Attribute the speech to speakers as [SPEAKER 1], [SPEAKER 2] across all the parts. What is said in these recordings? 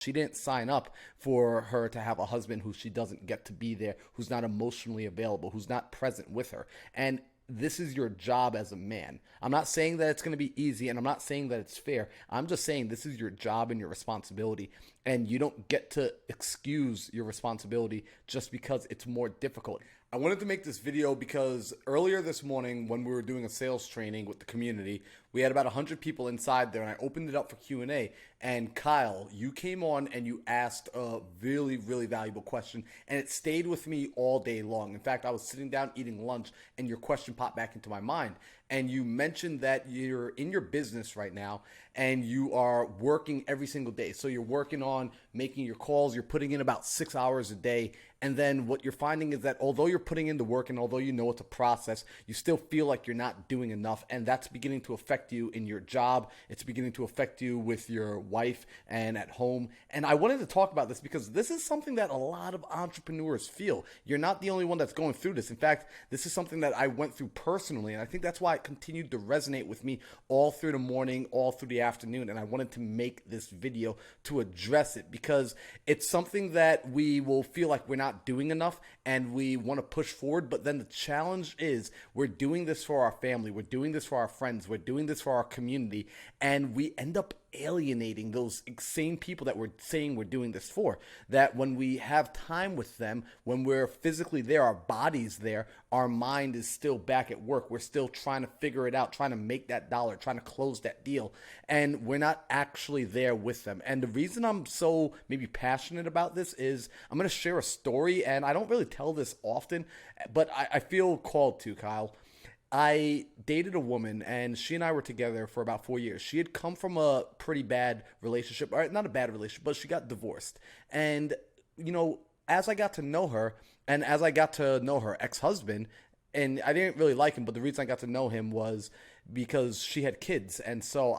[SPEAKER 1] She didn't sign up for her to have a husband who she doesn't get to be there, who's not emotionally available, who's not present with her. And this is your job as a man. I'm not saying that it's going to be easy, and I'm not saying that it's fair. I'm just saying this is your job and your responsibility, and you don't get to excuse your responsibility just because it's more difficult. I wanted to make this video because earlier this morning when we were doing a sales training with the community, we had about 100 people inside there, and I opened it up for Q&A. And Kyle, you came on and you asked a really, really valuable question, and it stayed with me all day long. In fact, I was sitting down eating lunch and your question popped back into my mind. And you mentioned that you're in your business right now and you are working every single day. So you're working on making your calls, you're putting in about 6 hours a day. And then what you're finding is that although you're putting in the work and although you know it's a process, you still feel like you're not doing enough. And that's beginning to affect you in your job. It's beginning to affect you with your wife and at home. And I wanted to talk about this because this is something that a lot of entrepreneurs feel. You're not the only one that's going through this. In fact, this is something that I went through personally. And I think that's why it continued to resonate with me all through the morning, all through the afternoon. And I wanted to make this video to address it because it's something that we will feel like we're not doing enough and we want to push forward. But then the challenge is we're doing this for our family. We're doing this for our friends. We're doing this for our community. And we end up alienating those same people that we're saying we're doing this for. That when we have time with them, when we're physically there, our body's there, our mind is still back at work. We're still trying to figure it out, trying to make that dollar, trying to close that deal. And we're not actually there with them. And the reason I'm so maybe passionate about this is I'm going to share a story, and I don't really tell this often, but I feel called to, Kyle. I dated a woman and she and I were together for about 4 years. She had come from a pretty bad relationship, or not a bad relationship, but she got divorced. And, as I got to know her and as I got to know her ex-husband, and I didn't really like him, but the reason I got to know him was because she had kids. And so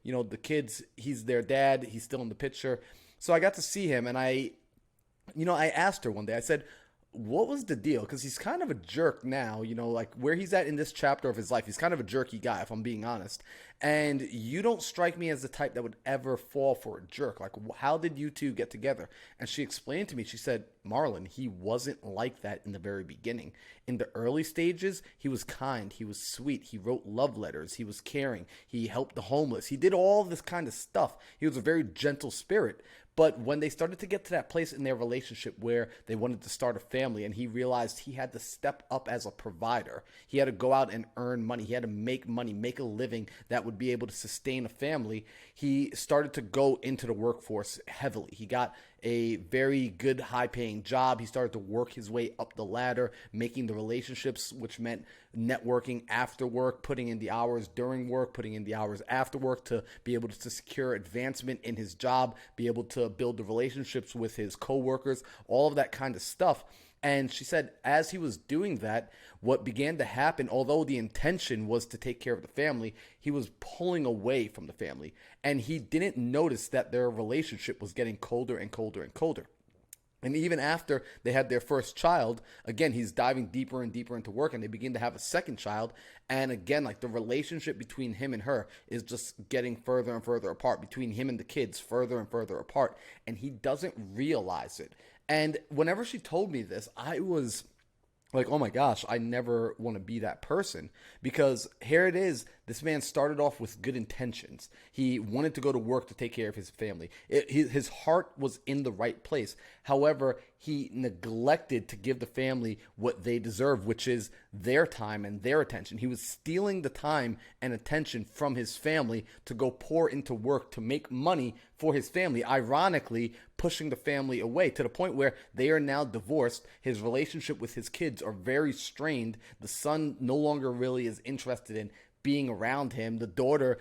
[SPEAKER 1] the kids, he's their dad, he's still in the picture. So I got to see him and I asked her one day, I said, what was the deal? Because he's kind of a jerk now, like where he's at in this chapter of his life. He's kind of a jerky guy, if I'm being honest. And you don't strike me as the type that would ever fall for a jerk. Like, how did you two get together? And she explained to me, she said, Marlon, he wasn't like that in the very beginning. In the early stages, he was kind, he was sweet, he wrote love letters, he was caring, he helped the homeless, he did all this kind of stuff. He was a very gentle spirit. But when they started to get to that place in their relationship where they wanted to start a family and he realized he had to step up as a provider, he had to go out and earn money, he had to make money, make a living that would be able to sustain a family, he started to go into the workforce heavily. He got a very good high paying job. He started to work his way up the ladder, making the relationships, which meant networking after work, putting in the hours during work, putting in the hours after work to be able to secure advancement in his job, be able to build the relationships with his coworkers, all of that kind of stuff. And she said, as he was doing that, what began to happen, although the intention was to take care of the family, he was pulling away from the family. And he didn't notice that their relationship was getting colder and colder and colder. And even after they had their first child, again, he's diving deeper and deeper into work, and they begin to have a second child. And again, like the relationship between him and her is just getting further and further apart, between him and the kids, further and further apart. And he doesn't realize it. And whenever she told me this, I was like, oh my gosh, I never want to be that person. Because here it is, this man started off with good intentions. He wanted to go to work to take care of his family. His heart was in the right place. However, he neglected to give the family what they deserve, which is their time and their attention. He was stealing the time and attention from his family to go pour into work to make money for his family, ironically pushing the family away to the point where they are now divorced. His relationship with his kids are very strained. The son no longer really is interested in being around him. The daughter,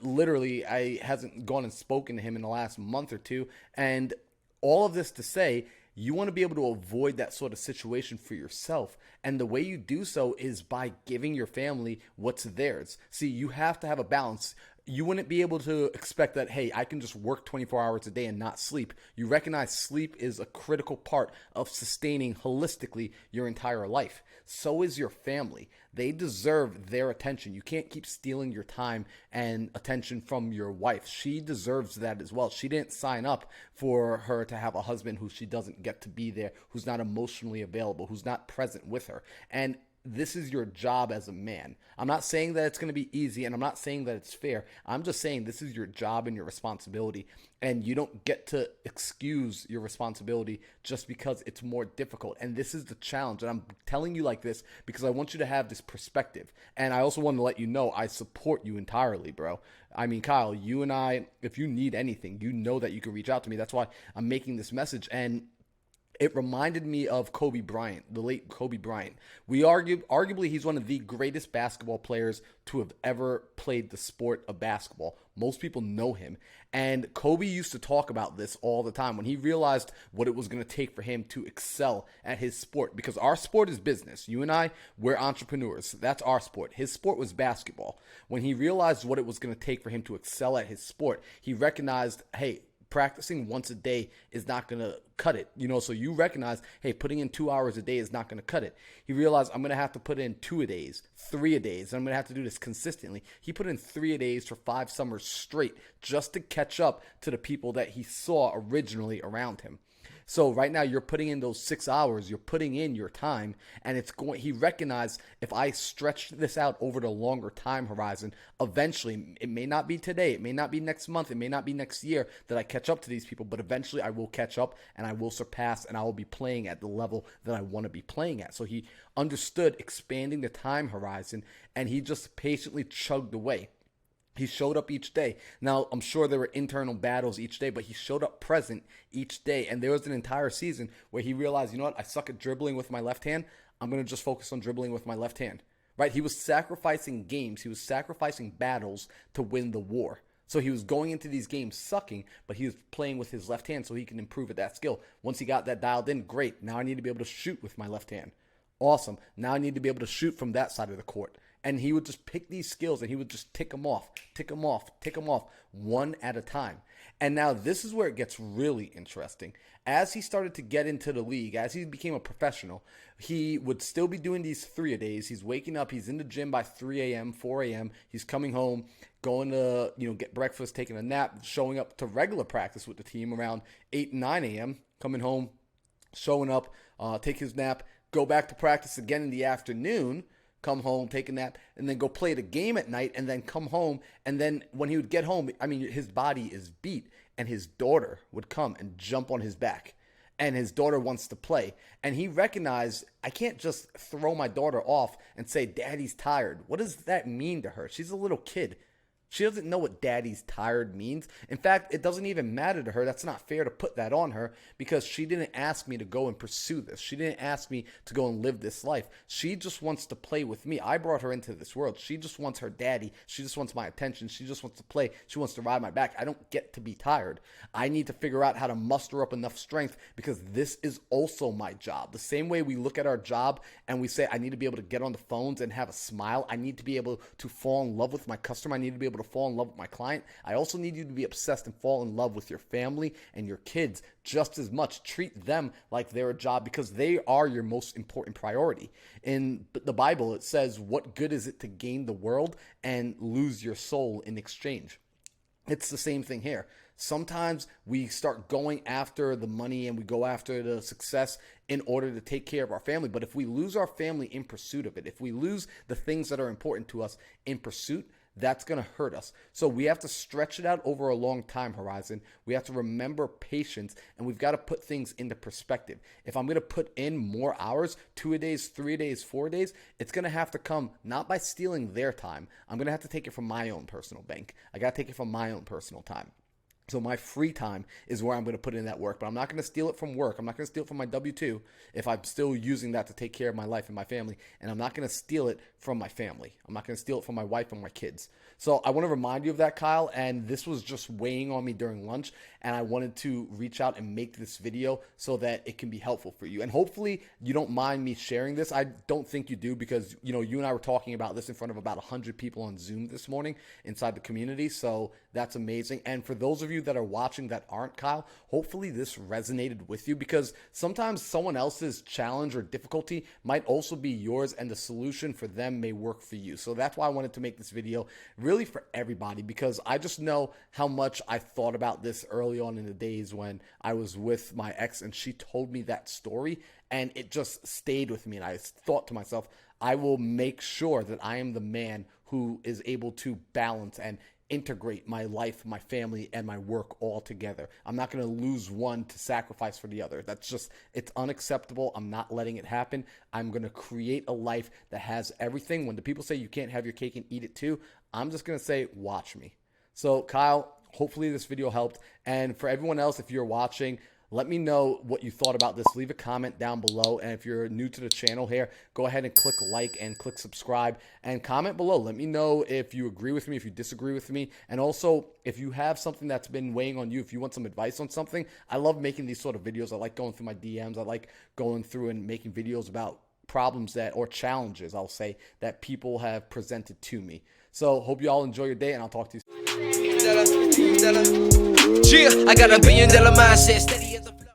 [SPEAKER 1] literally, hasn't gone and spoken to him in the last month or two. And all of this to say, you want to be able to avoid that sort of situation for yourself. And the way you do so is by giving your family what's theirs. See, you have to have a balance. you wouldn't be able to expect that, hey, I can just work 24 hours a day and not sleep. You recognize sleep is a critical part of sustaining holistically your entire life. So is your family. They deserve their attention. You can't keep stealing your time and attention from your wife. She deserves that as well. She didn't sign up for her to have a husband who she doesn't get to be there, who's not emotionally available, who's not present with her. And this is your job as a man. I'm not saying that it's going to be easy, and I'm not saying that it's fair. I'm just saying this is your job and your responsibility, and you don't get to excuse your responsibility just because it's more difficult. And this is the challenge, and I'm telling you like this because I want you to have this perspective. And I also want to let you know I support you entirely, bro. I mean, Kyle, you and I, if you need anything, you know that you can reach out to me. That's why I'm making this message. And it reminded me of Kobe Bryant, the late Kobe Bryant. Arguably, he's one of the greatest basketball players to have ever played the sport of basketball. Most people know him. And Kobe used to talk about this all the time when he realized what it was going to take for him to excel at his sport. Because our sport is business. You and I, we're entrepreneurs. That's our sport. His sport was basketball. When he realized what it was going to take for him to excel at his sport, he recognized, hey, practicing once a day is not going to cut it. So you recognize, hey, putting in 2 hours a day is not going to cut it. He realized I'm going to have to put in 2 a days, 3 a days, and I'm going to have to do this consistently. He put in 3 a days for 5 summers straight just to catch up to the people that he saw originally around him. So right now you're putting in those 6 hours, you're putting in your time, and he recognized if I stretch this out over the longer time horizon, eventually, it may not be today, it may not be next month, it may not be next year that I catch up to these people, but eventually I will catch up and I will surpass and I will be playing at the level that I want to be playing at. So he understood expanding the time horizon and he just patiently chugged away. He showed up each day. Now, I'm sure there were internal battles each day, but he showed up present each day. And there was an entire season where he realized, you know what, I suck at dribbling with my left hand. I'm going to just focus on dribbling with my left hand. Right? He was sacrificing games. He was sacrificing battles to win the war. So he was going into these games sucking, but he was playing with his left hand so he can improve at that skill. Once he got that dialed in, great. Now I need to be able to shoot with my left hand. Awesome. Now I need to be able to shoot from that side of the court. And he would just pick these skills and he would just tick them off, one at a time. And now this is where it gets really interesting. As he started to get into the league, as he became a professional, he would still be doing these 3 a days. He's waking up, he's in the gym by 3 a.m., 4 a.m. He's coming home, going to get breakfast, taking a nap, showing up to regular practice with the team around 8, 9 a.m., coming home, showing up, take his nap, go back to practice again in the afternoon, come home, take a nap, and then go play the game at night, and then come home. And then when he would get home, I mean, his body is beat, and his daughter would come and jump on his back. And his daughter wants to play. And he recognized, I can't just throw my daughter off and say, Daddy's tired. What does that mean to her? She's a little kid. She doesn't know what daddy's tired means. In fact, it doesn't even matter to her. That's not fair to put that on her because she didn't ask me to go and pursue this. She didn't ask me to go and live this life. She just wants to play with me. I brought her into this world. She just wants her daddy. She just wants my attention. She just wants to play. She wants to ride my back. I don't get to be tired. I need to figure out how to muster up enough strength because this is also my job. The same way we look at our job and we say, I need to be able to get on the phones and have a smile. I need to be able to fall in love with my customer. I need to be able to fall in love with my client. I also need you to be obsessed and fall in love with your family and your kids just as much. Treat them like they're a job because they are your most important priority. In the Bible, it says, what good is it to gain the world and lose your soul in exchange? It's the same thing here. Sometimes we start going after the money and we go after the success in order to take care of our family. But if we lose our family in pursuit of it, if we lose the things that are important to us in pursuit, that's going to hurt us. So we have to stretch it out over a long time horizon. We have to remember patience, and we've got to put things into perspective. If I'm going to put in more hours, 2 a days, 3 a days, 4 days, it's going to have to come not by stealing their time. I'm going to have to take it from my own personal bank. I got to take it from my own personal time. So my free time is where I'm going to put in that work, but I'm not going to steal it from work. I'm not going to steal it from my W-2 if I'm still using that to take care of my life and my family, and I'm not going to steal it from my family. I'm not going to steal it from my wife and my kids. So I want to remind you of that, Kyle. And this was just weighing on me during lunch. And I wanted to reach out and make this video so that it can be helpful for you. And hopefully you don't mind me sharing this. I don't think you do, because, you and I were talking about this in front of about 100 people on Zoom this morning inside the community. So that's amazing. And for those of you that are watching that aren't Kyle, hopefully this resonated with you, because sometimes someone else's challenge or difficulty might also be yours, and the solution for them may work for you. So that's why I wanted to make this video really for everybody, because I just know how much I thought about this early on in the days when I was with my ex and she told me that story, and it just stayed with me. And I thought to myself, I will make sure that I am the man who is able to balance and integrate my life, my family, and my work all together. I'm not going to lose one to sacrifice for the other. It's unacceptable. I'm not letting it happen. I'm going to create a life that has everything. When the people say you can't have your cake and eat it too, I'm just going to say, watch me. So Kyle, hopefully this video helped. And for everyone else, if you're watching, let me know what you thought about this. Leave a comment down below. And if you're new to the channel here, go ahead and click like and click subscribe and comment below. Let me know if you agree with me, if you disagree with me. And also, if you have something that's been weighing on you, if you want some advice on something, I love making these sort of videos. I like going through my DMs. I like going through and making videos about problems or challenges, I'll say, that people have presented to me. So hope you all enjoy your day, and I'll talk to you soon.
[SPEAKER 2] I got $1 billion mindset.